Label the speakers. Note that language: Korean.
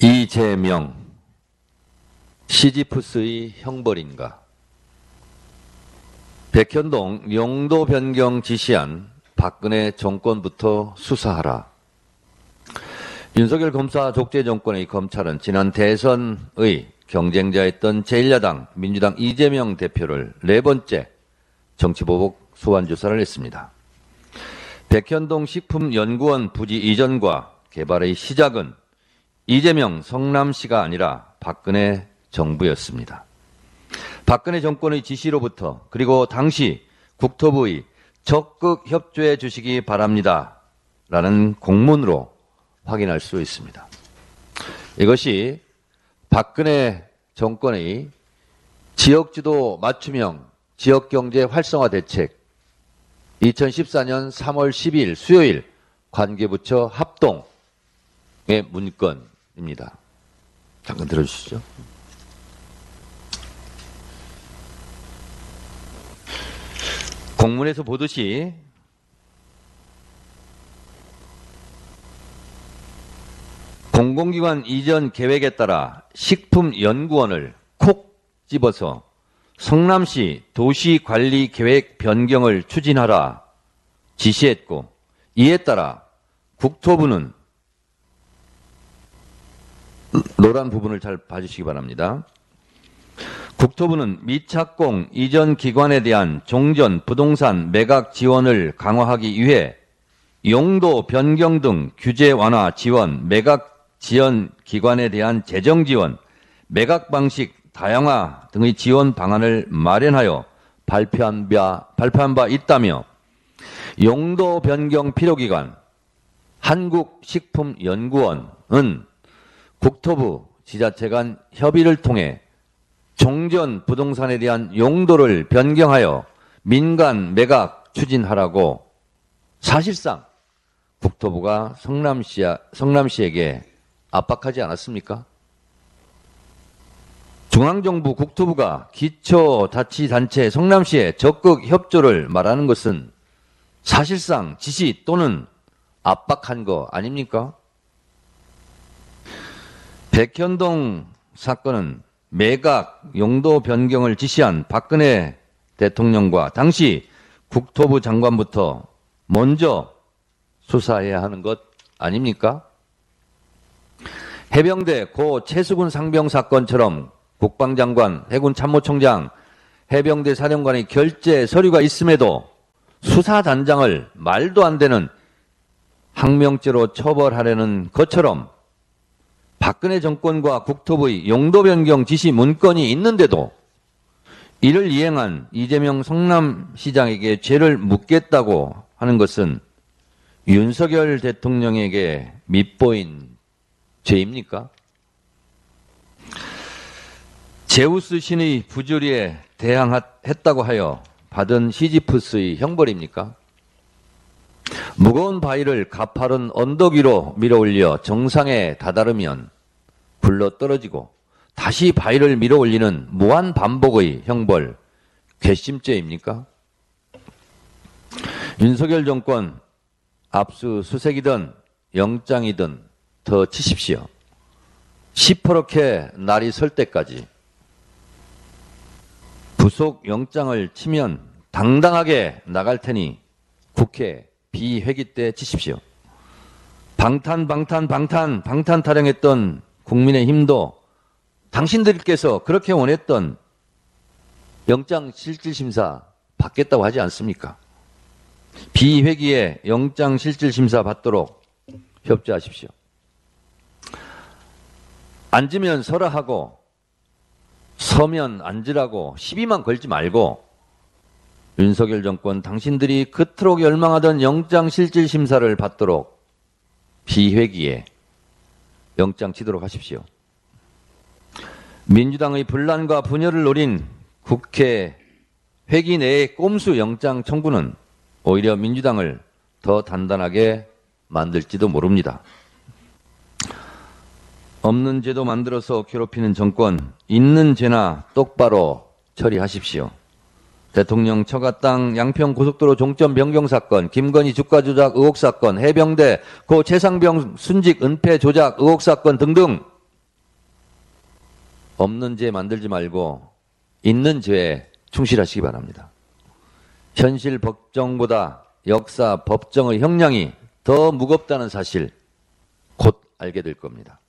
Speaker 1: 이재명, 시지프스의 형벌인가? 백현동 용도 변경 지시한 박근혜 정권부터 수사하라. 윤석열 검사 독재 정권의 검찰은 지난 대선의 경쟁자였던 제1야당 민주당 이재명 대표를 4번째 정치보복 소환조사를 했습니다. 백현동 식품연구원 부지 이전과 개발의 시작은 이재명 성남시가 아니라 박근혜 정부였습니다. 박근혜 정권의 지시로부터 그리고 당시 국토부의 적극 협조해 주시기 바랍니다. 라는 공문으로 확인할 수 있습니다. 이것이 박근혜 정권의 지역주도 맞춤형 지역경제 활성화 대책 2014년 3월 12일 수요일 관계부처 합동의 문건입니다. 잠깐 들어주시죠. 공문에서 보듯이 공공기관 이전 계획에 따라 식품연구원을 콕 집어서 성남시 도시관리계획 변경을 추진하라 지시했고, 이에 따라 국토부는 노란 부분을 잘 봐주시기 바랍니다. 국토부는 미착공 이전 기관에 대한 종전 부동산 매각 지원을 강화하기 위해 용도 변경 등 규제 완화 지원, 매각 지원 기관에 대한 재정 지원, 매각 방식 다양화 등의 지원 방안을 마련하여 발표한 바 있다며, 용도 변경 필요기관 한국식품연구원은 국토부, 지자체 간 협의를 통해 종전 부동산에 대한 용도를 변경하여 민간 매각 추진하라고 사실상 국토부가 성남시에게 압박하지 않았습니까? 중앙정부 국토부가 기초자치단체 성남시에 적극 협조를 말하는 것은 사실상 지시 또는 압박한 거 아닙니까? 백현동 사건은 매각 용도 변경을 지시한 박근혜 대통령과 당시 국토부 장관부터 먼저 수사해야 하는 것 아닙니까? 해병대 고 최수근 상병 사건처럼 국방장관, 해군참모총장, 해병대 사령관의 결재 서류가 있음에도 수사단장을 말도 안 되는 항명죄로 처벌하려는 것처럼 박근혜 정권과 국토부의 용도 변경 지시 문건이 있는데도 이를 이행한 이재명 성남시장에게 죄를 묻겠다고 하는 것은 윤석열 대통령에게 밉보인 죄입니까? 제우스 신의 부조리에 대항했다고 하여 받은 시지프스의 형벌입니까? 무거운 바위를 가파른 언덕 위로 밀어올려 정상에 다다르면 굴러떨어지고 다시 바위를 밀어올리는 무한 반복의 형벌, 괘씸죄입니까? 윤석열 정권 압수수색이든 영장이든 더 치십시오. 시퍼렇게 날이 설 때까지 구속 영장을 치면 당당하게 나갈 테니 국회 비회기 때 치십시오. 방탄 타령했던 국민의힘도 당신들께서 그렇게 원했던 영장실질심사 받겠다고 하지 않습니까? 비회기에 영장실질심사 받도록 협조하십시오. 앉으면 서라 하고 서면 앉으라고 시비만 걸지 말고 윤석열 정권 당신들이 그토록 열망하던 영장실질심사를 받도록 비회기에 영장 치도록 하십시오. 민주당의 분란과 분열을 노린 국회 회기 내의 꼼수 영장 청구는 오히려 민주당을 더 단단하게 만들지도 모릅니다. 없는 죄도 만들어서 괴롭히는 정권, 있는 죄나 똑바로 처리하십시오. 대통령 처가 땅 양평 고속도로 종점 변경 사건, 김건희 주가 조작 의혹 사건, 해병대 고 최상병 순직 은폐 조작 의혹 사건 등등 없는 죄 만들지 말고 있는 죄에 충실하시기 바랍니다. 현실 법정보다 역사 법정의 형량이 더 무겁다는 사실 곧 알게 될 겁니다.